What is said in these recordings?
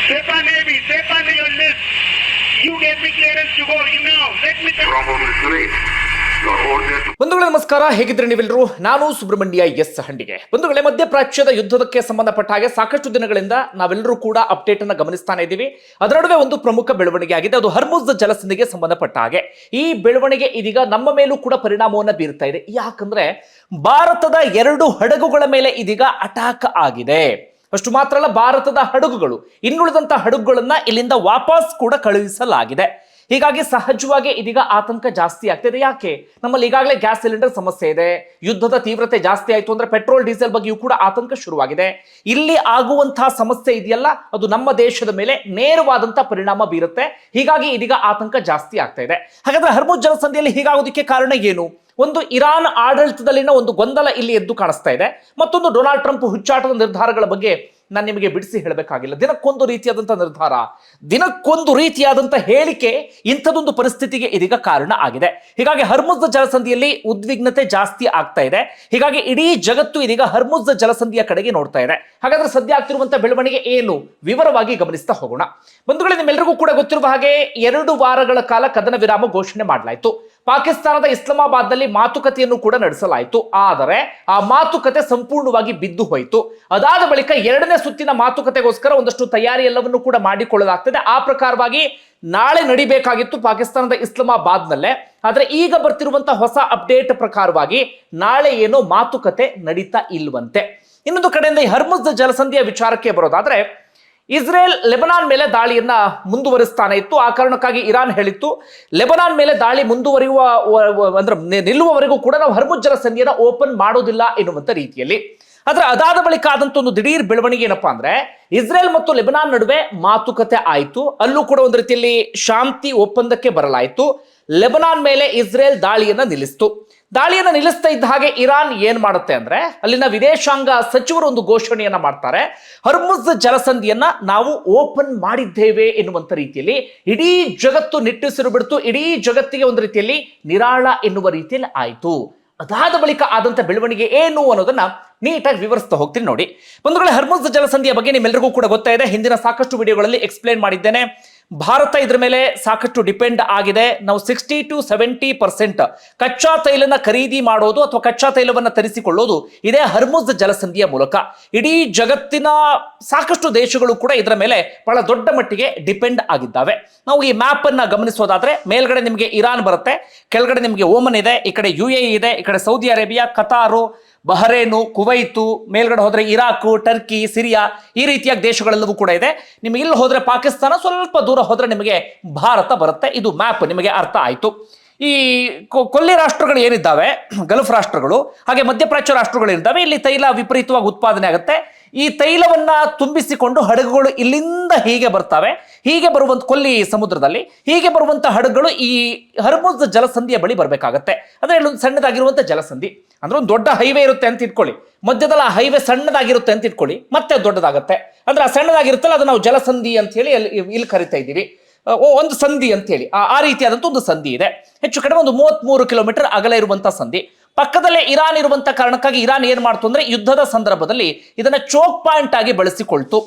SEPA Navy, SEPA on your list. You gave me clearance to go. You know, let me tell you. ಬಂಧುಗಳೇ ನಮಸ್ಕಾರ, ಹೇಗಿದ್ರೆ ನೀವೆಲ್ಲರೂ? ನಾನು Subrahmanya S ಹಂಡಿಗೆ. ಬಂಧುಗಳೇ, ಮಧ್ಯಪ್ರಾಚ್ಯದ ಯುದ್ಧಕ್ಕೆ ಸಂಬಂಧಪಟ್ಟ ಹಾಗೆ ಸಾಕಷ್ಟು ದಿನಗಳಿಂದ ನಾವೆಲ್ಲರೂ ಕೂಡ ಅಪ್ಡೇಟ್ ಅನ್ನ ಗಮನಿಸ್ತಾನೆ ಇದ್ದೀವಿ. ಅದರ ನಡುವೆ ಒಂದು ಪ್ರಮುಖ ಬೆಳವಣಿಗೆ ಆಗಿದೆ, ಅದು ಹರ್ಮುಜ್ ಜಲಸಂಧಿಗೆ ಸಂಬಂಧಪಟ್ಟ ಹಾಗೆ. ಈ ಬೆಳವಣಿಗೆ ಇದೀಗ ನಮ್ಮ ಮೇಲೂ ಕೂಡ ಪರಿಣಾಮವನ್ನು ಬೀರ್ತಾ ಇದೆ. ಯಾಕಂದ್ರೆ ಭಾರತದ 2 ಹಡಗುಗಳ ಮೇಲೆ ಇದೀಗ ಅಟ್ಯಾಕ್ ಆಗಿದೆ. ಅಷ್ಟು ಮಾತ್ರ ಅಲ್ಲ, ಭಾರತದ ಹಡಗುಗಳು, ಇನ್ನುಳಿದಂತ ಹಡಗುಗಳನ್ನ ಇಲ್ಲಿಂದ ವಾಪಸ್ ಕೂಡ ಕಳುಹಿಸಲಾಗಿದೆ. ಹೀಗಾಗಿ ಸಹಜವಾಗಿ ಇದೀಗ ಆತಂಕ ಜಾಸ್ತಿ ಆಗ್ತಿದೆ. ಯಾಕೆ? ನಮ್ಮಲ್ಲಿ ಈಗಾಗಲೇ ಗ್ಯಾಸ್ ಸಿಲಿಂಡರ್ ಸಮಸ್ಯೆ ಇದೆ. ಯುದ್ಧದ ತೀವ್ರತೆ ಜಾಸ್ತಿ ಆಯಿತು ಅಂದ್ರೆ ಪೆಟ್ರೋಲ್ ಡೀಸೆಲ್ ಬಗ್ಗೆಯೂ ಕೂಡ ಆತಂಕ ಶುರುವಾಗಿದೆ. ಇಲ್ಲಿ ಆಗುವಂತಹ ಸಮಸ್ಯೆ ಇದೆಯಲ್ಲ, ಅದು ನಮ್ಮ ದೇಶದ ಮೇಲೆ ನೇರವಾದಂತಹ ಪರಿಣಾಮ ಬೀರುತ್ತೆ. ಹೀಗಾಗಿ ಇದೀಗ ಆತಂಕ ಜಾಸ್ತಿ ಆಗ್ತಾ ಇದೆ. ಹಾಗಾದ್ರೆ ಹರ್ಮುಜ್ ಜಲಸಂಧಿಯಲ್ಲಿ ಹೀಗಾಗೋದಕ್ಕೆ ಕಾರಣ ಏನು? ಒಂದು ಇರಾನ್ ಆಡಳಿತದಲ್ಲಿನ ಒಂದು ಗೊಂದಲ ಇಲ್ಲಿ ಎದ್ದು ಕಾಣಿಸ್ತಾ ಇದೆ. ಮತ್ತೊಂದು ಡೊನಾಲ್ಡ್ ಟ್ರಂಪ್ ಹುಚ್ಚಾಟದ ನಿರ್ಧಾರಗಳ ಬಗ್ಗೆ ನಾನು ನಿಮಗೆ ಬಿಡಿಸಿ ಹೇಳಬೇಕಾಗಿಲ್ಲ. ದಿನಕ್ಕೊಂದು ರೀತಿಯಾದಂಥ ನಿರ್ಧಾರ, ದಿನಕ್ಕೊಂದು ರೀತಿಯಾದಂಥ ಹೇಳಿಕೆ, ಇಂಥದೊಂದು ಪರಿಸ್ಥಿತಿಗೆ ಇದೀಗ ಕಾರಣ ಆಗಿದೆ. ಹೀಗಾಗಿ ಹರ್ಮುಜ್ ಜಲಸಂಧಿಯಲ್ಲಿ ಉದ್ವಿಗ್ನತೆ ಜಾಸ್ತಿ ಆಗ್ತಾ ಇದೆ. ಹೀಗಾಗಿ ಇಡೀ ಜಗತ್ತು ಇದೀಗ ಹರ್ಮುಜ್ ಜಲಸಂಧಿಯ ಕಡೆಗೆ ನೋಡ್ತಾ ಇದೆ. ಹಾಗಾದ್ರೆ ಸದ್ಯ ಆಗ್ತಿರುವಂತಹ ಬೆಳವಣಿಗೆ ಏನು? ವಿವರವಾಗಿ ಗಮನಿಸ್ತಾ ಹೋಗೋಣ. ಬಂಧುಗಳೇ, ನಿಮ್ಮೆಲ್ಲರಿಗೂ ಕೂಡ ಗೊತ್ತಿರುವ ಹಾಗೆ 2 ವಾರಗಳ ಕಾಲ ಕದನ ವಿರಾಮ ಘೋಷಣೆ ಮಾಡಲಾಯಿತು. ಪಾಕಿಸ್ತಾನದ ಇಸ್ಲಾಮಾಬಾದ್ನಲ್ಲಿ ಮಾತುಕತೆಯನ್ನು ಕೂಡ ನಡೆಸಲಾಯಿತು. ಆದರೆ ಆ ಮಾತುಕತೆ ಸಂಪೂರ್ಣವಾಗಿ ಬಿದ್ದು ಹೋಯಿತು. ಅದಾದ ಬಳಿಕ 2ನೇ ಸುತ್ತಿನ ಮಾತುಕತೆಗೋಸ್ಕರ ಒಂದಷ್ಟು ತಯಾರಿ ಎಲ್ಲವನ್ನು ಕೂಡ ಮಾಡಿಕೊಳ್ಳಲಾಗ್ತದೆ. ಆ ಪ್ರಕಾರವಾಗಿ ನಾಳೆ ನಡಿಬೇಕಾಗಿತ್ತು ಪಾಕಿಸ್ತಾನದ ಇಸ್ಲಾಮಾಬಾದ್ನಲ್ಲೇ. ಆದ್ರೆ ಈಗ ಬರ್ತಿರುವಂತಹ ಹೊಸ ಅಪ್ಡೇಟ್ ಪ್ರಕಾರವಾಗಿ ನಾಳೆ ಏನೋ ಮಾತುಕತೆ ನಡೀತಾ ಇಲ್ವಂತೆ. ಇನ್ನೊಂದು ಕಡೆಯಿಂದ ಈ ಹರ್ಮುಜ್ ಜಲಸಂಧಿಯ ವಿಚಾರಕ್ಕೆ ಬರೋದಾದ್ರೆ, ಇಸ್ರೇಲ್ ಲೆಬನಾನ್ ಮೇಲೆ ದಾಳಿಯನ್ನ ಮುಂದುವರಿಸ್ತಾನೆ ಇತ್ತು. ಆ ಕಾರಣಕ್ಕಾಗಿ ಇರಾನ್ ಹೇಳಿತ್ತು, ಲೆಬನಾನ್ ಮೇಲೆ ದಾಳಿ ಮುಂದುವರಿಯುವ ಅಂದ್ರೆ ನಿಲ್ಲುವವರೆಗೂ ಕೂಡ ನಾವು ಹರ್ಮುಜ್ ಜಲಸಂಧಿಯನ್ನ ಓಪನ್ ಮಾಡೋದಿಲ್ಲ ಎನ್ನುವಂತ ರೀತಿಯಲ್ಲಿ. ಆದ್ರೆ ಅದಾದ ಬಳಿಕ ಆದಂತ ಒಂದು ದಿಢೀರ್ ಬೆಳವಣಿಗೆ ಏನಪ್ಪಾ ಅಂದ್ರೆ, ಇಸ್ರೇಲ್ ಮತ್ತು ಲೆಬನಾನ್ ನಡುವೆ ಮಾತುಕತೆ ಆಯಿತು. ಅಲ್ಲೂ ಕೂಡ ಒಂದು ರೀತಿಯಲ್ಲಿ ಶಾಂತಿ ಒಪ್ಪಂದಕ್ಕೆ ಬರಲಾಯಿತು. ಲೆಬನಾನ್ ಮೇಲೆ ಇಸ್ರೇಲ್ ದಾಳಿಯನ್ನ ನಿಲ್ಲಿಸ್ತು. ದಾಳಿಯನ್ನ ನಿಲ್ಲಿಸ್ತಾ ಇದ್ದ ಹಾಗೆ ಇರಾನ್ ಏನ್ ಮಾಡುತ್ತೆ ಅಂದ್ರೆ, ಅಲ್ಲಿನ ವಿದೇಶಾಂಗ ಸಚಿವರು ಒಂದು ಘೋಷಣೆಯನ್ನ ಮಾಡ್ತಾರೆ. ಹರ್ಮುಜ್ ಜಲಸಂಧಿಯನ್ನ ನಾವು ಓಪನ್ ಮಾಡಿದ್ದೇವೆ ಎನ್ನುವಂತ ರೀತಿಯಲ್ಲಿ ಇಡೀ ಜಗತ್ತು ನಿಟ್ಟುಸಿರು ಬಿಡ್ತು. ಇಡೀ ಜಗತ್ತಿಗೆ ಒಂದು ರೀತಿಯಲ್ಲಿ ನಿರಾಳ ಎನ್ನುವ ರೀತಿಯಲ್ಲಿ ಆಯಿತು. ಅದಾದ ಬಳಿಕ ಆದಂತ ಬೆಳವಣಿಗೆ ಏನು ಅನ್ನೋದನ್ನ ನೀಟಾಗಿ ವಿವರಿಸ್ತಾ ಹೋಗ್ತೀನಿ ನೋಡಿ. ಬಂಧುಗಳೇ, ಹರ್ಮುಜ್ ಜಲಸಂಧಿಯ ಬಗ್ಗೆ ನಿಮ್ಮೆಲ್ಲರಿಗೂ ಕೂಡ ಗೊತ್ತಾ ಇದೆ. ಹಿಂದಿನ ಸಾಕಷ್ಟು ವಿಡಿಯೋಗಳಲ್ಲಿ ಎಕ್ಸ್ಪ್ಲೇನ್ ಮಾಡಿದ್ದೇನೆ. ಭಾರತ ಇದ್ರ ಮೇಲೆ ಸಾಕಷ್ಟು ಡಿಪೆಂಡ್ ಆಗಿದೆ. ನಾವು 60 to 70% ಕಚ್ಚಾ ತೈಲನ ಖರೀದಿ ಮಾಡೋದು ಅಥವಾ ಕಚ್ಚಾ ತೈಲವನ್ನು ತರಿಸಿಕೊಳ್ಳೋದು ಇದೇ ಹರ್ಮುಜ್ ಜಲಸಂಧಿಯ ಮೂಲಕ. ಇಡೀ ಜಗತ್ತಿನ ಸಾಕಷ್ಟು ದೇಶಗಳು ಕೂಡ ಇದರ ಮೇಲೆ ಬಹಳ ದೊಡ್ಡ ಮಟ್ಟಿಗೆ ಡಿಪೆಂಡ್ ಆಗಿದ್ದಾವೆ. ನಾವು ಈ ಮ್ಯಾಪ್ ಅನ್ನ ಗಮನಿಸೋದಾದ್ರೆ, ಮೇಲ್ಗಡೆ ನಿಮಗೆ ಇರಾನ್ ಬರುತ್ತೆ, ಕೆಳಗಡೆ ನಿಮಗೆ ಓಮನ್ ಇದೆ, ಈ ಕಡೆ UAE ಇದೆ, ಈ ಕಡೆ ಸೌದಿ ಅರೇಬಿಯಾ, ಕತಾರು, ಬಹರೇನು, ಕುವೈತು, ಮೇಲ್ಗಡೆ ಹೋದ್ರೆ ಇರಾಕ್, ಟರ್ಕಿ, ಸಿರಿಯಾ, ಈ ರೀತಿಯ ದೇಶಗಳೆಲ್ಲವೂ ಕೂಡ ಇದೆ. ನಿಮಗೆ ಇಲ್ಲಿ ಹೋದ್ರೆ ಪಾಕಿಸ್ತಾನ, ಸ್ವಲ್ಪ ದೂರ ಹೋದ್ರೆ ನಿಮಗೆ ಭಾರತ ಬರುತ್ತೆ. ಇದು ಮ್ಯಾಪ್ ನಿಮಗೆ ಅರ್ಥ ಆಯ್ತು. ಈ ಕೊಲ್ಲಿ ರಾಷ್ಟ್ರಗಳು ಏನಿದ್ದಾವೆ, ಗಲ್ಫ್ ರಾಷ್ಟ್ರಗಳು, ಹಾಗೆ ಮಧ್ಯಪ್ರಾಚ್ಯ ರಾಷ್ಟ್ರಗಳು ಏನಿದ್ದಾವೆ, ಇಲ್ಲಿ ತೈಲ ವಿಪರೀತವಾಗಿ ಉತ್ಪಾದನೆ ಆಗುತ್ತೆ. ಈ ತೈಲವನ್ನ ತುಂಬಿಸಿಕೊಂಡು ಹಡಗುಗಳು ಇಲ್ಲಿಂದ ಹೀಗೆ ಬರ್ತವೆ. ಹೀಗೆ ಬರುವಂತ ಕೊಲ್ಲಿ ಸಮುದ್ರದಲ್ಲಿ ಹೀಗೆ ಬರುವಂತ ಹಡಗುಗಳು ಈ ಹರ್ಮುಜ್ ಜಲಸಂಧಿಯ ಬಳಿ ಬರಬೇಕಾಗತ್ತೆ. ಅಂದ್ರೆ ಇಲ್ಲೊಂದು ಸಣ್ಣದಾಗಿರುವಂತ ಜಲಸಂಧಿ, ಅಂದ್ರೆ ಒಂದು ದೊಡ್ಡ ಹೈವೇ ಇರುತ್ತೆ ಅಂತ ಇಟ್ಕೊಳ್ಳಿ, ಮಧ್ಯದಲ್ಲಿ ಆ ಹೈವೇ ಸಣ್ಣದಾಗಿರುತ್ತೆ ಅಂತ ಇಟ್ಕೊಳ್ಳಿ, ಮತ್ತೆ ದೊಡ್ಡದಾಗತ್ತೆ. ಅಂದ್ರೆ ಆ ಸಣ್ಣದಾಗಿರುತ್ತಲ್ಲ, ಅದು ನಾವು ಜಲಸಂಧಿ ಅಂತ ಹೇಳಿ ಇಲ್ಲಿ ಕರಿತಾ ಇದ್ದೀವಿ, ಒಂದು ಸಂಧಿ ಅಂತ ಹೇಳಿ. ಆ ರೀತಿಯಾದಂತ ಒಂದು ಸಂಧಿ ಇದೆ. ಹೆಚ್ಚು ಕಡಿಮೆ ಒಂದು 33 ಕಿಲೋಮೀಟರ್ ಅಗಲ ಇರುವಂತಹ ಸಂಧಿ. ಪಕ್ಕದಲ್ಲೇ ಇರಾನ್ ಇರುವಂತ ಕಾರಣಕ್ಕಾಗಿ ಇರಾನ್ ಏನ್ ಮಾಡ್ತು ಅಂದ್ರೆ, ಯುದ್ಧದ ಸಂದರ್ಭದಲ್ಲಿ ಇದನ್ನ ಚೋಕ್ ಪಾಯಿಂಟ್ ಆಗಿ ಬಳಸಿಕೊಳ್ತು.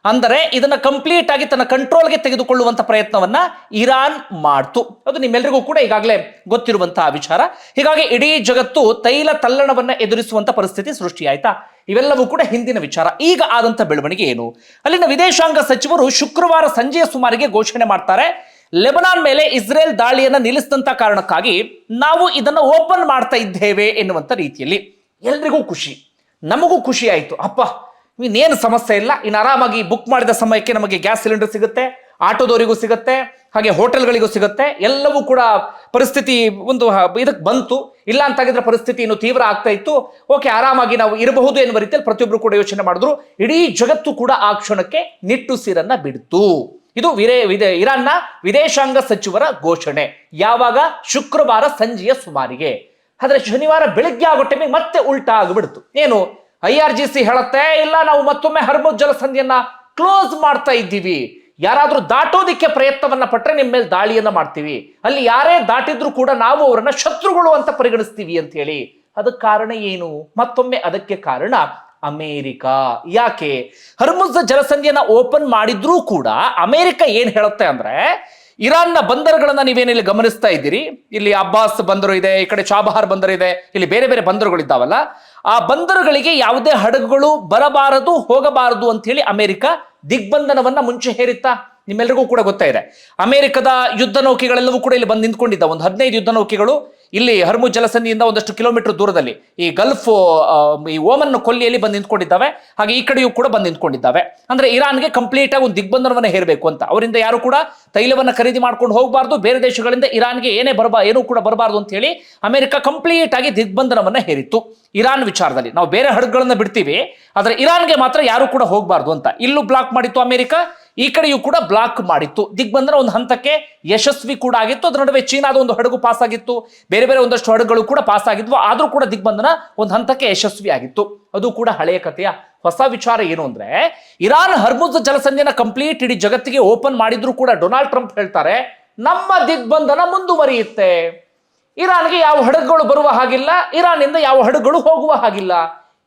ಅಂದರೆ ಇದನ್ನ ಕಂಪ್ಲೀಟ್ ಆಗಿ ತನ್ನ ಕಂಟ್ರೋಲ್ಗೆ ತೆಗೆದುಕೊಳ್ಳುವಂತ ಪ್ರಯತ್ನವನ್ನ ಇರಾನ್ ಮಾಡ್ತು. ಅದು ನಿಮ್ಮೆಲ್ಲರಿಗೂ ಕೂಡ ಈಗಾಗಲೇ ಗೊತ್ತಿರುವಂತಹ ವಿಚಾರ. ಹೀಗಾಗಿ ಇಡೀ ಜಗತ್ತು ತೈಲ ತಲ್ಲಣವನ್ನ ಎದುರಿಸುವಂತ ಪರಿಸ್ಥಿತಿ ಸೃಷ್ಟಿಯಾಯ್ತಾ? ಇವೆಲ್ಲವೂ ಕೂಡ ಹಿಂದಿನ ವಿಚಾರ. ಈಗ ಆದಂತ ಬೆಳವಣಿಗೆ ಏನು? ಅಲ್ಲಿನ ವಿದೇಶಾಂಗ ಸಚಿವರು ಶುಕ್ರವಾರ ಸಂಜೆಯ ಸುಮಾರಿಗೆ ಘೋಷಣೆ ಮಾಡ್ತಾರೆ, ಲೆಬನಾನ್ ಮೇಲೆ ಇಸ್ರೇಲ್ ದಾಳಿಯನ್ನ ನಿಲ್ಲಿಸಿದಂತ ಕಾರಣಕ್ಕಾಗಿ ನಾವು ಇದನ್ನ ಓಪನ್ ಮಾಡ್ತಾ ಇದ್ದೇವೆ ಎನ್ನುವಂತ ರೀತಿಯಲ್ಲಿ. ಎಲ್ರಿಗೂ ಖುಷಿ, ನಮಗೂ ಖುಷಿ ಆಯ್ತು. ಅಪ್ಪ, ಇನ್ನೇನು ಸಮಸ್ಯೆ ಇಲ್ಲ, ಇನ್ನು ಆರಾಮಾಗಿ ಬುಕ್ ಮಾಡಿದ ಸಮಯಕ್ಕೆ ನಮಗೆ ಗ್ಯಾಸ್ ಸಿಲಿಂಡರ್ ಸಿಗುತ್ತೆ, ಆಟೋದವರಿಗೂ ಸಿಗುತ್ತೆ, ಹಾಗೆ ಹೋಟೆಲ್ಗಳಿಗೂ ಸಿಗುತ್ತೆ. ಎಲ್ಲವೂ ಕೂಡ ಪರಿಸ್ಥಿತಿ ಒಂದು ಇದಕ್ಕೆ ಬಂತು. ಇಲ್ಲ ಅಂತಾಗಿದ್ರೆ ಪರಿಸ್ಥಿತಿ ಇನ್ನು ತೀವ್ರ ಆಗ್ತಾ ಇತ್ತು. ಓಕೆ, ಆರಾಮಾಗಿ ನಾವು ಇರಬಹುದು ಎನ್ನುವ ರೀತಿಯಲ್ಲಿ ಪ್ರತಿಯೊಬ್ಬರು ಕೂಡ ಯೋಚನೆ ಮಾಡಿದ್ರು. ಇಡೀ ಜಗತ್ತು ಕೂಡ ಆ ಕ್ಷಣಕ್ಕೆ ನಿಟ್ಟುಸಿರನ್ನ ಬಿಡ್ತು. ಇದು ಇರಾನ್ನ ವಿದೇಶಾಂಗ ಸಚಿವರ ಘೋಷಣೆ. ಯಾವಾಗ? ಶುಕ್ರವಾರ ಸಂಜೆಯ ಸುಮಾರಿಗೆ. ಆದ್ರೆ ಶನಿವಾರ ಬೆಳಿಗ್ಗೆ ಆಗೋ ಟೈಮಿಗೆ ಮತ್ತೆ ಉಲ್ಟಾ ಆಗಿಬಿಡ್ತು. ಏನು? IRGC ಹೇಳುತ್ತೆ, ಇಲ್ಲ ನಾವು ಮತ್ತೊಮ್ಮೆ ಹರ್ಮುಜ್ ಜಲಸಂಧಿಯನ್ನ ಕ್ಲೋಸ್ ಮಾಡ್ತಾ ಇದ್ದೀವಿ, ಯಾರಾದ್ರೂ ದಾಟೋದಿಕ್ಕೆ ಪ್ರಯತ್ನವನ್ನ ಪಟ್ರೆ ನಿಮ್ಮ ಮೇಲೆ ದಾಳಿಯನ್ನ ಮಾಡ್ತೀವಿ, ಅಲ್ಲಿ ಯಾರೇ ದಾಟಿದ್ರು ಕೂಡ ನಾವು ಅವರನ್ನ ಶತ್ರುಗಳು ಅಂತ ಪರಿಗಣಿಸ್ತೀವಿ ಅಂತ ಹೇಳಿ. ಅದಕ್ಕೆ ಕಾರಣ ಏನು? ಮತ್ತೊಮ್ಮೆ ಅದಕ್ಕೆ ಕಾರಣ ಅಮೇರಿಕ. ಯಾಕೆ? ಹರ್ಮುಜ್ ಜಲಸಂಧಿಯನ್ನ ಓಪನ್ ಮಾಡಿದ್ರೂ ಕೂಡ ಅಮೇರಿಕ ಏನ್ ಹೇಳುತ್ತೆ ಅಂದ್ರೆ, ಇರಾನ್ನ ಬಂದರುಗಳನ್ನ ನೀವೇನಿಲ್ಲಿ ಗಮನಿಸ್ತಾ ಇದ್ದೀರಿ, ಇಲ್ಲಿ ಅಬ್ಬಾಸ್ ಬಂದರು ಇದೆ, ಈ ಕಡೆ ಚಾಬಹಾರ್ ಬಂದರು ಇದೆ, ಇಲ್ಲಿ ಬೇರೆ ಬೇರೆ ಬಂದರುಗಳಿದ್ದಾವಲ್ಲ, ಆ ಬಂದರುಗಳಿಗೆ ಯಾವುದೇ ಹಡಗುಗಳು ಬರಬಾರದು ಹೋಗಬಾರದು ಅಂತ ಹೇಳಿ ಅಮೆರಿಕ ದಿಗ್ಬಂಧನವನ್ನ ಮುಂಚೆ ಹೇರಿತ್ತಾ? ನಿಮ್ಮೆಲ್ಲರಿಗೂ ಕೂಡ ಗೊತ್ತಾ ಇದೆ. ಅಮೆರಿಕದ ಯುದ್ಧ ನೌಕೆಗಳೆಲ್ಲವೂ ಕೂಡ ಇಲ್ಲಿ ಬಂದು ನಿಂತ್ಕೊಂಡಿದ್ದ, ಒಂದು 15 ಯುದ್ಧ ನೌಕೆಗಳು ಇಲ್ಲಿ ಹರ್ಮುಜ್ ಜಲಸಂಧಿಯಿಂದ ಒಂದಷ್ಟು ಕಿಲೋಮೀಟರ್ ದೂರದಲ್ಲಿ ಈ ಗಲ್ಫ್ ಈ ಓಮನ್ ಕೊಲ್ಲಿಯಲ್ಲಿ ಬಂದು ನಿಂತ್ಕೊಂಡಿದ್ದಾವೆ. ಹಾಗೆ ಈ ಕಡೆಯೂ ಕೂಡ ಬಂದು ನಿಂತ್ಕೊಂಡಿದ್ದಾವೆ. ಅಂದ್ರೆ ಇರಾನ್ಗೆ ಕಂಪ್ಲೀಟ್ ಆಗಿ ಒಂದು ದಿಗ್ಬಂಧನವನ್ನ ಹೇರಬೇಕು ಅಂತ. ಅವರಿಂದ ಯಾರು ಕೂಡ ತೈಲವನ್ನ ಖರೀದಿ ಮಾಡ್ಕೊಂಡು ಹೋಗಬಾರ್ದು, ಬೇರೆ ದೇಶಗಳಿಂದ ಇರಾನ್ಗೆ ಏನೂ ಕೂಡ ಬರಬಾರ್ದು ಅಂತ ಹೇಳಿ ಅಮೆರಿಕ ಕಂಪ್ಲೀಟ್ ಆಗಿ ದಿಗ್ಬಂಧನವನ್ನ ಹೇರಿತ್ತು ಇರಾನ್ ವಿಚಾರದಲ್ಲಿ. ನಾವು ಬೇರೆ ಹಡಗುಗಳನ್ನ ಬಿಡ್ತೀವಿ, ಆದ್ರೆ ಇರಾನ್ಗೆ ಮಾತ್ರ ಯಾರು ಕೂಡ ಹೋಗಬಾರ್ದು ಅಂತ. ಇಲ್ಲೂ ಬ್ಲಾಕ್ ಮಾಡಿತ್ತು ಅಮೆರಿಕ, ಈ ಕಡೆಯೂ ಕೂಡ ಬ್ಲಾಕ್ ಮಾಡಿತ್ತು. ದಿಗ್ಬಂಧನ ಒಂದು ಹಂತಕ್ಕೆ ಯಶಸ್ವಿ ಕೂಡ ಆಗಿತ್ತು. ಅದರ ನಡುವೆ ಚೀನಾದ ಒಂದು ಹಡಗು ಪಾಸ್ ಆಗಿತ್ತು, ಬೇರೆ ಬೇರೆ ಒಂದಷ್ಟು ಹಡಗುಗಳು ಕೂಡ ಪಾಸ್ ಆಗಿದ್ವು. ಆದ್ರೂ ಕೂಡ ದಿಗ್ಬಂಧನ ಒಂದು ಹಂತಕ್ಕೆ ಯಶಸ್ವಿ ಆಗಿತ್ತು. ಅದು ಕೂಡ ಹಳೆಯ ಕಥೆಯ. ಹೊಸ ವಿಚಾರ ಏನು ಅಂದ್ರೆ, ಇರಾನ್ ಹರ್ಮುಜ್ ಜಲಸಂಧಿಯನ್ನ ಕಂಪ್ಲೀಟ್ ಇಡೀ ಜಗತ್ತಿಗೆ ಓಪನ್ ಮಾಡಿದ್ರು ಕೂಡ ಡೊನಾಲ್ಡ್ ಟ್ರಂಪ್ ಹೇಳ್ತಾರೆ ನಮ್ಮ ದಿಗ್ಬಂಧನ ಮುಂದುವರಿಯುತ್ತೆ, ಇರಾನ್ಗೆ ಯಾವ ಹಡಗುಗಳು ಬರುವ ಹಾಗಿಲ್ಲ, ಇರಾನ್ನಿಂದ ಯಾವ ಹಡಗುಗಳು ಹೋಗುವ ಹಾಗಿಲ್ಲ.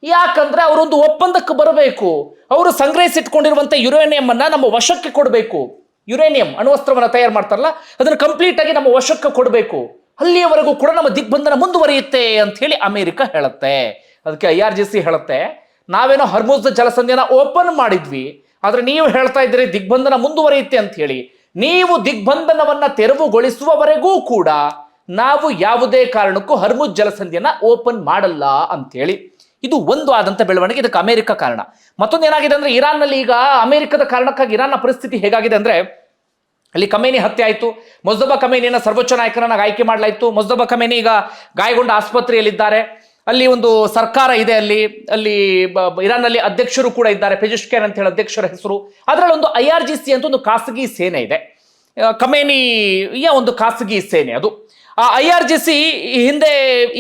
ಯಾಕಂದ್ರೆ ಅವರೊಂದು ಒಪ್ಪಂದಕ್ಕೆ ಬರಬೇಕು. ಅವರು ಸಂಗ್ರಹಿಸಿಟ್ಕೊಂಡಿರುವಂತ ಯುರೇನಿಯಂ ಅನ್ನ ನಮ್ಮ ವಶಕ್ಕೆ ಕೊಡಬೇಕು. ಯುರೇನಿಯಂ ಅಣ್ವಸ್ತ್ರವನ್ನ ತಯಾರು ಮಾಡ್ತಾರಲ್ಲ, ಅದನ್ನ ಕಂಪ್ಲೀಟ್ ಆಗಿ ನಮ್ಮ ವಶಕ್ಕೆ ಕೊಡಬೇಕು. ಅಲ್ಲಿಯವರೆಗೂ ಕೂಡ ನಮ್ಮ ದಿಗ್ಬಂಧನ ಮುಂದುವರಿಯುತ್ತೆ ಅಂತ ಹೇಳಿ ಅಮೆರಿಕ ಹೇಳುತ್ತೆ. ಅದಕ್ಕೆ IRGC ಹೇಳುತ್ತೆ, ನಾವೇನೋ ಹರ್ಮುಜ್ ಜಲಸಂಧಿಯನ್ನ ಓಪನ್ ಮಾಡಿದ್ವಿ, ಆದ್ರೆ ನೀವು ಹೇಳ್ತಾ ಇದ್ದೀರಿ ದಿಗ್ಬಂಧನ ಮುಂದುವರಿಯುತ್ತೆ ಅಂತ ಹೇಳಿ. ನೀವು ದಿಗ್ಬಂಧನವನ್ನ ತೆರವುಗೊಳಿಸುವವರೆಗೂ ಕೂಡ ನಾವು ಯಾವುದೇ ಕಾರಣಕ್ಕೂ ಹರ್ಮುಜ್ ಜಲಸಂಧಿಯನ್ನ ಓಪನ್ ಮಾಡಲ್ಲ ಅಂತ ಹೇಳಿ. ಇದು ಒಂದು ಆದಂತ ಬೆಳವಣಿಗೆ. ಇದಕ್ಕೆ ಅಮೆರಿಕ ಕಾರಣ. ಮತ್ತೊಂದು ಏನಾಗಿದೆ ಅಂದ್ರೆ, ಇರಾನ್ನಲ್ಲಿ ಈಗ ಅಮೆರಿಕದ ಕಾರಣಕ್ಕಾಗಿ ಇರಾನ್ನ ಪರಿಸ್ಥಿತಿ ಹೇಗಾಗಿದೆ ಅಂದ್ರೆ, ಅಲ್ಲಿ ಖಮೇನಿ ಹತ್ಯೆ ಆಯಿತು. ಮೊಜ್ತಬಾ ಖಮೇನಿಯನ್ನ ಸರ್ವೋಚ್ಚ ನಾಯಕರನ್ನಾಗಿ ಆಯ್ಕೆ ಮಾಡಲಾಯಿತು. ಮೊಜ್ತಬಾ ಖಮೇನಿ ಈಗ ಗಾಯಗೊಂಡ ಆಸ್ಪತ್ರೆಯಲ್ಲಿದ್ದಾರೆ. ಅಲ್ಲಿ ಒಂದು ಸರ್ಕಾರ ಇದೆ, ಅಲ್ಲಿ ಇರಾನ್ನಲ್ಲಿ ಅಧ್ಯಕ್ಷರು ಕೂಡ ಇದ್ದಾರೆ, ಪೆಜಿಶ್ಕಿಯಾನ್ ಅಂತ ಹೇಳಿ ಅಧ್ಯಕ್ಷರ ಹೆಸರು. ಅದರಲ್ಲಿ ಒಂದು IRGC ಅಂತ ಒಂದು ಖಾಸಗಿ ಸೇನೆ ಇದೆ, ಖಮೇನಿಯ ಒಂದು ಖಾಸಗಿ ಸೇನೆ ಅದು. ಆ IRGC ಹಿಂದೆ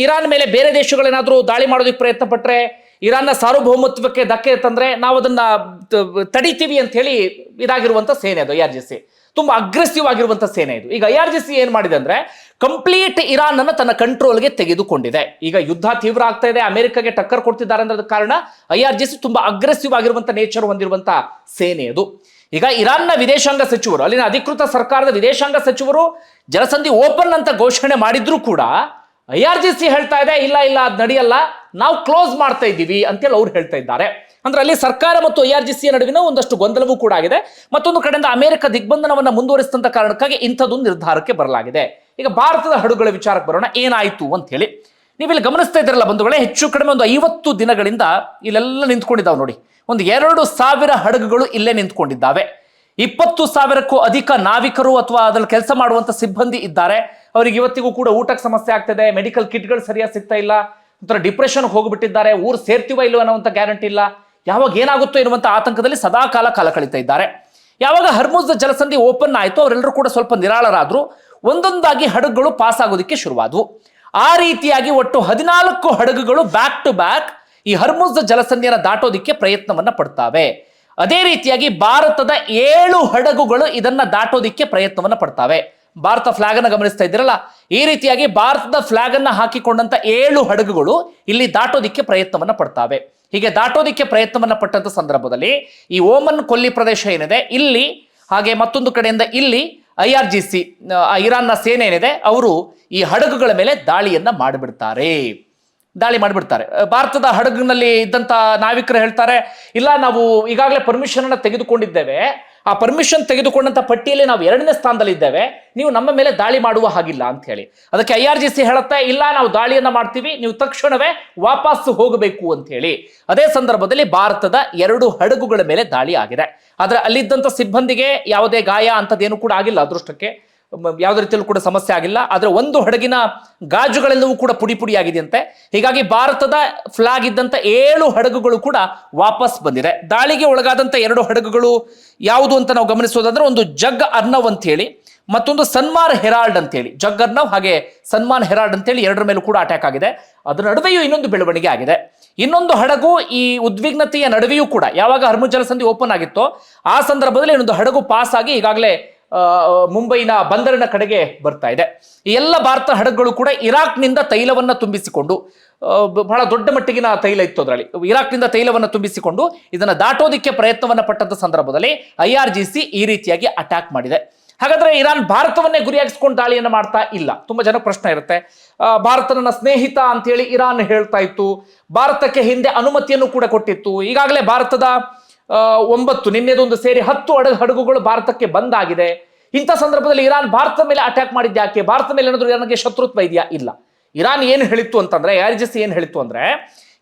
ಇರಾನ್ ಮೇಲೆ ಬೇರೆ ದೇಶಗಳೇನಾದ್ರೂ ದಾಳಿ ಮಾಡೋದಕ್ಕೆ ಪ್ರಯತ್ನ ಪಟ್ರೆ, ಇರಾನ್ನ ಸಾರ್ವಭೌಮತ್ವಕ್ಕೆ ಧಕ್ಕೆ ತಂದ್ರೆ ನಾವು ಅದನ್ನ ತಡಿತೀವಿ ಅಂತ ಹೇಳಿ ಇದಾಗಿರುವಂತ ಸೇನೆ ಅದು IRGC. ತುಂಬಾ ಅಗ್ರೆಸಿವ್ ಆಗಿರುವಂತ ಸೇನೆ ಇದು. ಈಗ IRGC ಏನ್ ಮಾಡಿದೆ ಅಂದ್ರೆ, ಕಂಪ್ಲೀಟ್ ಇರಾನ್ ಅನ್ನ ತನ್ನ ಕಂಟ್ರೋಲ್ಗೆ ತೆಗೆದುಕೊಂಡಿದೆ. ಈಗ ಯುದ್ಧ ತೀವ್ರ ಆಗ್ತಾ ಇದೆ, ಅಮೆರಿಕಗೆ ಟಕ್ಕರ್ ಕೊಡ್ತಿದ್ದಾರೆ ಅನ್ನೋದ ಕಾರಣ IRGC ತುಂಬಾ ಅಗ್ರೆಸಿವ್ ಆಗಿರುವಂತ ನೇಚರ್ ಹೊಂದಿರುವಂತ ಸೇನೆ ಅದು. ಈಗ ಇರಾನ್ನ ವಿದೇಶಾಂಗ ಸಚಿವರು, ಅಲ್ಲಿನ ಅಧಿಕೃತ ಸರ್ಕಾರದ ವಿದೇಶಾಂಗ ಸಚಿವರು ಜಲಸಂಧಿ ಓಪನ್ ಅಂತ ಘೋಷಣೆ ಮಾಡಿದ್ರು ಕೂಡ IRGC ಹೇಳ್ತಾ ಇದೆ ಇಲ್ಲ ಅದು ನಡೆಯಲ್ಲ, ನಾವು ಕ್ಲೋಸ್ ಮಾಡ್ತಾ ಇದ್ದೀವಿ ಅಂತೇಳಿ ಅವ್ರು ಹೇಳ್ತಾ ಇದ್ದಾರೆ. ಅಂದ್ರೆ ಅಲ್ಲಿ ಸರ್ಕಾರ ಮತ್ತು IRGC ನಡುವಿನ ಒಂದಷ್ಟು ಗೊಂದಲವೂ ಕೂಡ ಆಗಿದೆ. ಮತ್ತೊಂದು ಕಡೆಯಿಂದ ಅಮೆರಿಕ ದಿಗ್ಬಂಧನವನ್ನ ಮುಂದುವರಿಸಿದಂತ ಕಾರಣಕ್ಕಾಗಿ ಇಂಥದೊಂದು ನಿರ್ಧಾರಕ್ಕೆ ಬರಲಾಗಿದೆ. ಈಗ ಭಾರತದ ಹಡಗುಗಳ ವಿಚಾರಕ್ಕೆ ಬರೋಣ, ಏನಾಯ್ತು ಅಂತ ಹೇಳಿ. ನೀವಿಲ್ಲಿ ಗಮನಿಸ್ತಾ ಇದ್ದೀರಲ್ಲ ಬಂಧುಗಳೇ, ಹೆಚ್ಚು ಕಡಿಮೆ ಒಂದು 50 ದಿನಗಳಿಂದ ಇಲ್ಲೆಲ್ಲ ನಿಂತ್ಕೊಂಡಿದ್ದಾವೆ ನೋಡಿ. ಒಂದು 2,000 ಹಡಗುಗಳು ಇಲ್ಲೇ ನಿಂತ್ಕೊಂಡಿದ್ದಾವೆ. 20,000ಕ್ಕೂ ಅಧಿಕ ನಾವಿಕರು ಅಥವಾ ಅದ್ರಲ್ಲಿ ಕೆಲಸ ಮಾಡುವಂತ ಸಿಬ್ಬಂದಿ ಇದ್ದಾರೆ. ಅವರಿಗೆ ಇವತ್ತಿಗೂ ಕೂಡ ಊಟಕ್ಕೆ ಸಮಸ್ಯೆ ಆಗ್ತದೆ, ಮೆಡಿಕಲ್ ಕಿಟ್ಗಳು ಸರಿಯಾಗಿ ಸಿಗ್ತಾ ಇಲ್ಲ, ಒಂಥರ ಡಿಪ್ರೆಷನ್ ಹೋಗ್ಬಿಟ್ಟಿದ್ದಾರೆ, ಊರು ಸೇರ್ತೀವ ಇಲ್ಲೋ ಅನ್ನೋಂಥ ಗ್ಯಾರಂಟಿ ಇಲ್ಲ, ಯಾವಾಗ ಏನಾಗುತ್ತೋ ಎನ್ನುವಂಥ ಆತಂಕದಲ್ಲಿ ಸದಾ ಕಾಲ ಕಳೀತಾ ಇದ್ದಾರೆ. ಯಾವಾಗ ಹರ್ಮುಜ್ ಜಲಸಂಧಿ ಓಪನ್ ಆಯಿತು, ಅವರೆಲ್ಲರೂ ಕೂಡ ಸ್ವಲ್ಪ ನಿರಾಳರಾದ್ರು. ಒಂದೊಂದಾಗಿ ಹಡಗುಗಳು ಪಾಸ್ ಆಗೋದಕ್ಕೆ ಶುರುವಾದವು. ಆ ರೀತಿಯಾಗಿ ಒಟ್ಟು 14 ಹಡಗುಗಳು ಬ್ಯಾಕ್ ಟು ಬ್ಯಾಕ್ ಈ ಹರ್ಮುಜ್ ಜಲಸಂಧಿಯನ್ನು ದಾಟೋದಿಕ್ಕೆ ಪ್ರಯತ್ನವನ್ನ ಪಡ್ತಾವೆ. ಅದೇ ರೀತಿಯಾಗಿ ಭಾರತದ 7 ಹಡಗುಗಳು ಇದನ್ನ ದಾಟೋದಿಕ್ಕೆ ಪ್ರಯತ್ನವನ್ನ ಪಡ್ತಾವೆ. ಭಾರತ ಫ್ಲಾಗ್ ಅನ್ನ ಗಮನಿಸ್ತಾ ಇದ್ದೀರಲ್ಲ, ಈ ರೀತಿಯಾಗಿ ಭಾರತದ ಫ್ಲಾಗ್ ಅನ್ನ ಹಾಕಿಕೊಂಡಂತ 7 ಹಡಗುಗಳು ಇಲ್ಲಿ ದಾಟೋದಿಕ್ಕೆ ಪ್ರಯತ್ನವನ್ನ ಪಡ್ತಾವೆ. ಹೀಗೆ ದಾಟೋದಿಕ್ಕೆ ಪ್ರಯತ್ನವನ್ನ ಪಟ್ಟಂತ ಸಂದರ್ಭದಲ್ಲಿ ಈ ಓಮನ್ ಕೊಲ್ಲಿ ಪ್ರದೇಶ ಏನಿದೆ ಇಲ್ಲಿ, ಹಾಗೆ ಮತ್ತೊಂದು ಕಡೆಯಿಂದ ಇಲ್ಲಿ IRGC ಇರಾನ್ನ ಸೇನೆ ಏನಿದೆ ಅವರು ಈ ಹಡಗುಗಳ ಮೇಲೆ ದಾಳಿ ಮಾಡಿಬಿಡ್ತಾರೆ. ಭಾರತದ ಹಡಗಿನಲ್ಲಿ ಇದ್ದಂತ ನಾವಿಕರು ಹೇಳ್ತಾರೆ, ಇಲ್ಲ ನಾವು ಈಗಾಗಲೇ ಪರ್ಮಿಷನ್ ಅನ್ನ ತೆಗೆದುಕೊಂಡಿದ್ದೇವೆ, ಆ ಪರ್ಮಿಷನ್ ತೆಗೆದುಕೊಂಡಂತ ಪಟ್ಟಿಯಲ್ಲಿ ನಾವು 2ನೇ ಸ್ಥಾನದಲ್ಲಿದ್ದೇವೆ, ನೀವು ನಮ್ಮ ಮೇಲೆ ದಾಳಿ ಮಾಡುವ ಹಾಗಿಲ್ಲ ಅಂತ ಹೇಳಿ. ಅದಕ್ಕೆ IRGC ಹೇಳುತ್ತೆ, ಇಲ್ಲ ನಾವು ದಾಳಿಯನ್ನ ಮಾಡ್ತೀವಿ, ನೀವು ತಕ್ಷಣವೇ ವಾಪಸ್ ಹೋಗಬೇಕು ಅಂತ ಹೇಳಿ. ಅದೇ ಸಂದರ್ಭದಲ್ಲಿ ಭಾರತದ 2 ಹಡಗುಗಳ ಮೇಲೆ ದಾಳಿ ಆಗಿದೆ. ಆದ್ರೆ ಅಲ್ಲಿದ್ದಂತ ಸಿಬ್ಬಂದಿಗೆ ಯಾವುದೇ ಗಾಯ ಅಂತದೇನು ಕೂಡ ಆಗಿಲ್ಲ, ಅದೃಷ್ಟಕ್ಕೆ ಯಾವುದೇ ರೀತಿಯಲ್ಲೂ ಕೂಡ ಸಮಸ್ಯೆ ಆಗಿಲ್ಲ. ಆದ್ರೆ ಒಂದು ಹಡಗಿನ ಗಾಜುಗಳೆಲ್ಲವೂ ಕೂಡ ಪುಡಿ ಆಗಿದೆಯಂತೆ. ಹೀಗಾಗಿ ಭಾರತದ ಫ್ಲಾಗ್ ಇದ್ದಂತ 7 ಹಡಗುಗಳು ಕೂಡ ವಾಪಸ್ ಬಂದಿದೆ. ದಾಳಿಗೆ ಒಳಗಾದಂತ 2 ಹಡಗುಗಳು ಯಾವುದು ಅಂತ ನಾವು ಗಮನಿಸೋದಾದ್ರೆ, ಒಂದು ಜಗ್ ಅರ್ನವ್ ಅಂತ ಹೇಳಿ, ಮತ್ತೊಂದು ಸನ್ಮಾನ್ ಹೆರಾಲ್ಡ್ ಅಂತ ಹೇಳಿ. ಜಗ್ ಅರ್ನವ್ ಹಾಗೆ ಸನ್ಮಾನ್ ಹೆರಾಲ್ಡ್ ಅಂತ ಹೇಳಿ 2ರ ಮೇಲೂ ಕೂಡ ಅಟ್ಯಾಕ್ ಆಗಿದೆ. ಅದರ ನಡುವೆಯೂ ಇನ್ನೊಂದು ಬೆಳವಣಿಗೆ ಆಗಿದೆ. ಇನ್ನೊಂದು ಹಡಗು ಈ ಉದ್ವಿಗ್ನತೆಯ ನಡುವೆಯೂ ಕೂಡ ಯಾವಾಗ ಹರ್ಮುಜ್ ಜಲಸಂಧಿ ಓಪನ್ ಆಗಿತ್ತೋ ಆ ಸಂದರ್ಭದಲ್ಲಿ ಇನ್ನೊಂದು ಹಡಗು ಪಾಸ್ ಆಗಿ ಈಗಾಗಲೇ ಮುಂಬೈನ ಬಂದರಿನ ಕಡೆಗೆ ಬರ್ತಾ ಇದೆ. ಈ ಎಲ್ಲ ಭಾರತ ಹಡಗುಗಳು ಕೂಡ ಇರಾಕ್ನಿಂದ ತೈಲವನ್ನ ತುಂಬಿಸಿಕೊಂಡು ಬಹಳ ದೊಡ್ಡ ಮಟ್ಟಿಗಿನ ತೈಲ ಇತ್ತು ಅದರಲ್ಲಿ. ಇರಾಕ್ನಿಂದ ತೈಲವನ್ನು ತುಂಬಿಸಿಕೊಂಡು ಇದನ್ನು ದಾಟೋದಿಕ್ಕೆ ಪ್ರಯತ್ನವನ್ನು ಪಟ್ಟಂತ ಸಂದರ್ಭದಲ್ಲಿ IRGC ಈ ರೀತಿಯಾಗಿ ಅಟ್ಯಾಕ್ ಮಾಡಿದೆ. ಹಾಗಾದ್ರೆ ಇರಾನ್ ಭಾರತವನ್ನೇ ಗುರಿಯಾಗಿಸ್ಕೊಂಡು ದಾಳಿಯನ್ನು ಮಾಡ್ತಾ ಇಲ್ಲ. ತುಂಬಾ ಜನ ಪ್ರಶ್ನೆ ಇರುತ್ತೆ, ಭಾರತ ನನ್ನ ಸ್ನೇಹಿತ ಅಂತ ಹೇಳಿ ಇರಾನ್ ಹೇಳ್ತಾ ಇತ್ತು, ಭಾರತಕ್ಕೆ ಹಿಂದೆ ಅನುಮತಿಯನ್ನು ಕೂಡ ಕೊಟ್ಟಿತ್ತು. ಈಗಾಗಲೇ ಭಾರತದ 9 ನಿನ್ನೆದೊಂದು ಸೇರಿ 10 ಹಡಗುಗಳು ಭಾರತಕ್ಕೆ ಬಂದಾಗಿದೆ. ಇಂಥ ಸಂದರ್ಭದಲ್ಲಿ ಇರಾನ್ ಭಾರತದ ಮೇಲೆ ಅಟ್ಯಾಕ್ ಮಾಡಿದ್ದೆ ಯಾಕೆ? ಭಾರತದ ಮೇಲೆ ಏನಾದರೂ ಇರಾನ್ಗೆ ಶತ್ರುತ್ವ ಇದೆಯಾ? ಇಲ್ಲ. ಇರಾನ್ ಏನು ಹೇಳಿತ್ತು ಅಂತಂದ್ರೆ, IRGC ಏನು ಹೇಳಿತ್ತು ಅಂದ್ರೆ,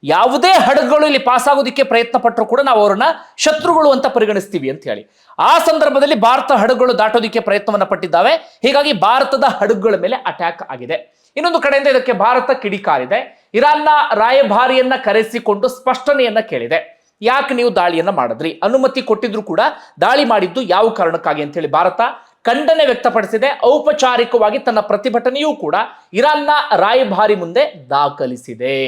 ಯಾವುದೇ ಹಡಗುಗಳು ಇಲ್ಲಿ ಪಾಸ್ ಆಗೋದಕ್ಕೆ ಪ್ರಯತ್ನ ಪಟ್ಟರು ಕೂಡ ನಾವು ಅವರನ್ನ ಶತ್ರುಗಳು ಅಂತ ಪರಿಗಣಿಸ್ತೀವಿ ಅಂತ ಹೇಳಿ. ಆ ಸಂದರ್ಭದಲ್ಲಿ ಭಾರತ ಹಡಗುಗಳು ದಾಟೋದಿಕ್ಕೆ ಪ್ರಯತ್ನವನ್ನ ಪಟ್ಟಿದ್ದಾವೆ. ಹೀಗಾಗಿ ಭಾರತದ ಹಡಗುಗಳ ಮೇಲೆ ಅಟ್ಯಾಕ್ ಆಗಿದೆ. ಇನ್ನೊಂದು ಕಡೆಯಿಂದ ಇದಕ್ಕೆ ಭಾರತ ಕಿಡಿಕಾರಿದೆ. ಇರಾನ್ನ ರಾಯಭಾರಿಯನ್ನ ಕರೆಸಿಕೊಂಡು ಸ್ಪಷ್ಟನೆಯನ್ನ ಕೇಳಿದೆ. ಯಾಕೆ ನೀವು ದಾಳಿಯನ್ನ ಮಾಡಿದ್ರಿ? ಅನುಮತಿ ಕೊಟ್ಟಿದ್ರು ಕೂಡ ದಾಳಿ ಮಾಡಿದ್ದು ಯಾವ ಕಾರಣಕ್ಕಾಗಿ ಅಂತ ಹೇಳಿ ಭಾರತ ಖಂಡನೆ ವ್ಯಕ್ತಪಡಿಸಿದೆ. ಔಪಚಾರಿಕವಾಗಿ ತನ್ನ ಪ್ರತಿಭಟನೆಯೂ ಕೂಡ ಇರಾನ್ನ ರಾಯಭಾರಿ ಮುಂದೆ ದಾಖಲಿಸಿದೆ.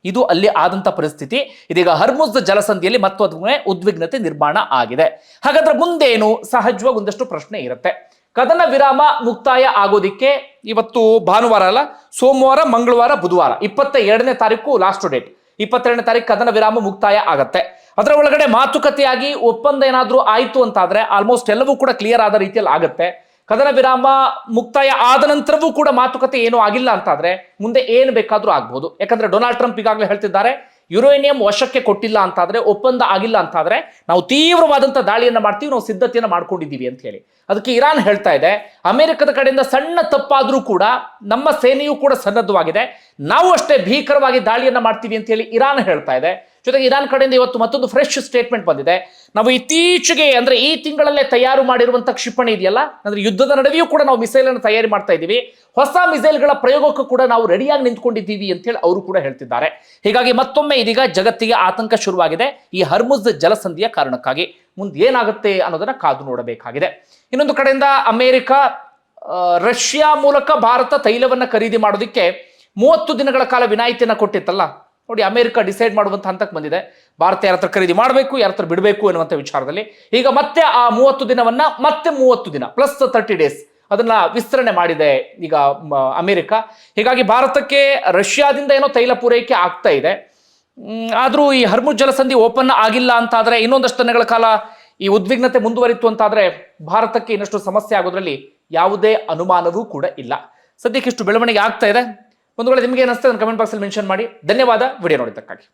ಇದು ಅಲ್ಲಿ ಆದಂತ ಪರಿಸ್ಥಿತಿ. ಇದೀಗ ಹರ್ಮುಜ್ ಜಲಸಂಧಿಯಲ್ಲಿ ಮತ್ತೊಮ್ಮೆ ಉದ್ವಿಗ್ನತೆ ನಿರ್ಮಾಣ ಆಗಿದೆ. ಹಾಗಾದ್ರೆ ಮುಂದೇನು? ಸಹಜವಾಗಿ ಒಂದಷ್ಟು ಪ್ರಶ್ನೆ ಇರುತ್ತೆ. ಕದನ ವಿರಾಮ ಮುಕ್ತಾಯ ಆಗೋದಿಕ್ಕೆ ಇವತ್ತು ಭಾನುವಾರ ಅಲ್ಲ, ಸೋಮವಾರ, ಮಂಗಳವಾರ, ಬುಧವಾರ 22ನೇ ತಾರೀಕು ಲಾಸ್ಟ್ ಡೇಟ್. 22ನೇ ತಾರೀಕು ಕದನ ವಿರಾಮ ಮುಕ್ತಾಯ ಆಗತ್ತೆ. ಅದರ ಒಳಗಡೆ ಮಾತುಕತೆಯಾಗಿ ಒಪ್ಪಂದ ಏನಾದ್ರೂ ಆಯ್ತು ಅಂತಾದ್ರೆ ಆಲ್ಮೋಸ್ಟ್ ಎಲ್ಲವೂ ಕೂಡ ಕ್ಲಿಯರ್ ಆದ ರೀತಿಯಲ್ಲಿ ಆಗತ್ತೆ. ಕದನ ವಿರಾಮ ಮುಕ್ತಾಯ ಆದ ನಂತರವೂ ಕೂಡ ಮಾತುಕತೆ ಏನೂ ಆಗಿಲ್ಲ ಅಂತಾದ್ರೆ ಮುಂದೆ ಏನು ಬೇಕಾದ್ರೂ ಆಗ್ಬಹುದು. ಯಾಕಂದ್ರೆ ಡೊನಾಲ್ಡ್ ಟ್ರಂಪ್ ಈಗಾಗಲೇ ಹೇಳ್ತಿದ್ದಾರೆ, ಯುರೇನಿಯಂ ವಶಕ್ಕೆ ಕೊಟ್ಟಿಲ್ಲ ಅಂತಾದ್ರೆ, ಒಪ್ಪಂದ ಆಗಿಲ್ಲ ಅಂತಾದ್ರೆ ನಾವು ತೀವ್ರವಾದಂತ ದಾಳಿಯನ್ನ ಮಾಡ್ತೀವಿ, ನಾವು ಸಿದ್ಧತೆಯನ್ನ ಮಾಡ್ಕೊಂಡಿದ್ದೀವಿ ಅಂತ ಹೇಳಿ. ಅದಕ್ಕೆ ಇರಾನ್ ಹೇಳ್ತಾ ಇದೆ, ಅಮೆರಿಕದ ಕಡೆಯಿಂದ ಸಣ್ಣ ತಪ್ಪಾದ್ರೂ ಕೂಡ ನಮ್ಮ ಸೇನೆಯೂ ಕೂಡ ಸನ್ನದ್ಧವಾಗಿದೆ, ನಾವು ಅಷ್ಟೇ ಭೀಕರವಾಗಿ ದಾಳಿಯನ್ನ ಮಾಡ್ತೀವಿ ಅಂತ ಹೇಳಿ ಇರಾನ್ ಹೇಳ್ತಾ ಇದೆ. ಜೊತೆಗೆ ಇರಾನ್ ಕಡೆಯಿಂದ ಇವತ್ತು ಮತ್ತೊಂದು ಫ್ರೆಶ್ ಸ್ಟೇಟ್ಮೆಂಟ್ ಬಂದಿದೆ. ನಾವು ಇತ್ತೀಚೆಗೆ ಅಂದ್ರೆ ಈ ತಿಂಗಳಲ್ಲೇ ತಯಾರು ಮಾಡಿರುವಂತಹ ಕ್ಷಿಪಣಿ ಇದೆಯಲ್ಲ, ಅಂದ್ರೆ ಯುದ್ಧದ ನಡುವೆಯೂ ಕೂಡ ನಾವು ಮಿಸೈಲ್ ಅನ್ನು ತಯಾರಿ ಮಾಡ್ತಾ ಇದ್ದೀವಿ, ಹೊಸ ಮಿಸೈಲ್ಗಳ ಪ್ರಯೋಗಕ್ಕೂ ಕೂಡ ನಾವು ರೆಡಿಯಾಗಿ ನಿಂತ್ಕೊಂಡಿದ್ದೀವಿ ಅಂತ ಹೇಳಿ ಅವರು ಕೂಡ ಹೇಳ್ತಿದ್ದಾರೆ. ಹೀಗಾಗಿ ಮತ್ತೊಮ್ಮೆ ಇದೀಗ ಜಗತ್ತಿಗೆ ಆತಂಕ ಶುರುವಾಗಿದೆ ಈ ಹರ್ಮುಜ್ ಜಲಸಂಧಿಯ ಕಾರಣಕ್ಕಾಗಿ. ಮುಂದೆ ಏನಾಗುತ್ತೆ ಅನ್ನೋದನ್ನ ಕಾದು ನೋಡಬೇಕಾಗಿದೆ. ಇನ್ನೊಂದು ಕಡೆಯಿಂದ ಅಮೆರಿಕ ರಷ್ಯಾ ಮೂಲಕ ಭಾರತ ತೈಲವನ್ನ ಖರೀದಿ ಮಾಡೋದಕ್ಕೆ 30 ದಿನಗಳ ಕಾಲ ವಿನಾಯಿತಿಯನ್ನ ಕೊಟ್ಟಿತ್ತಲ್ಲ, ನೋಡಿ ಅಮೆರಿಕ ಡಿಸೈಡ್ ಮಾಡುವಂತ ಹಂತಕ್ಕೆ ಬಂದಿದೆ. ಭಾರತ ಯಾರ ಹತ್ರ ಖರೀದಿ ಮಾಡಬೇಕು, ಯಾರ ಹತ್ರ ಬಿಡಬೇಕು ಎನ್ನುವಂಥ ವಿಚಾರದಲ್ಲಿ ಈಗ ಮತ್ತೆ ಆ 30 ದಿನವನ್ನ ಮತ್ತೆ 30 ದಿನ ಪ್ಲಸ್ 30 ಡೇಸ್ ಅದನ್ನ ವಿಸ್ತರಣೆ ಮಾಡಿದೆ ಈಗ ಅಮೆರಿಕ. ಹೀಗಾಗಿ ಭಾರತಕ್ಕೆ ರಷ್ಯಾದಿಂದ ಏನೋ ತೈಲ ಪೂರೈಕೆ ಆಗ್ತಾ ಇದೆ. ಆದ್ರೂ ಈ ಹರ್ಮುಜ್ ಜಲಸಂಧಿ ಓಪನ್ ಆಗಿಲ್ಲ ಅಂತಾದ್ರೆ, ಇನ್ನೊಂದಷ್ಟು ದಿನಗಳ ಕಾಲ ಈ ಉದ್ವಿಗ್ನತೆ ಮುಂದುವರಿತು ಅಂತಾದ್ರೆ ಭಾರತಕ್ಕೆ ಇನ್ನಷ್ಟು ಸಮಸ್ಯೆ ಆಗೋದ್ರಲ್ಲಿ ಯಾವುದೇ ಅನುಮಾನವೂ ಕೂಡ ಇಲ್ಲ. ಸದ್ಯಕ್ಕೆ ಇಷ್ಟು ಬೆಳವಣಿಗೆ ಆಗ್ತಾ ಇದೆ. ಒಂದು ವೇಳೆ ನಿಮಗೆ ಏನಿಸ್ತದೆ ಕಮೆಂಟ್ ಬಾಕ್ಸಲ್ಲಿ ಮೆನ್ಷನ್ ಮಾಡಿ. ಧನ್ಯವಾದ ವಿಡಿಯೋ ನೋಡಿದ್ದಕ್ಕಾಗಿ.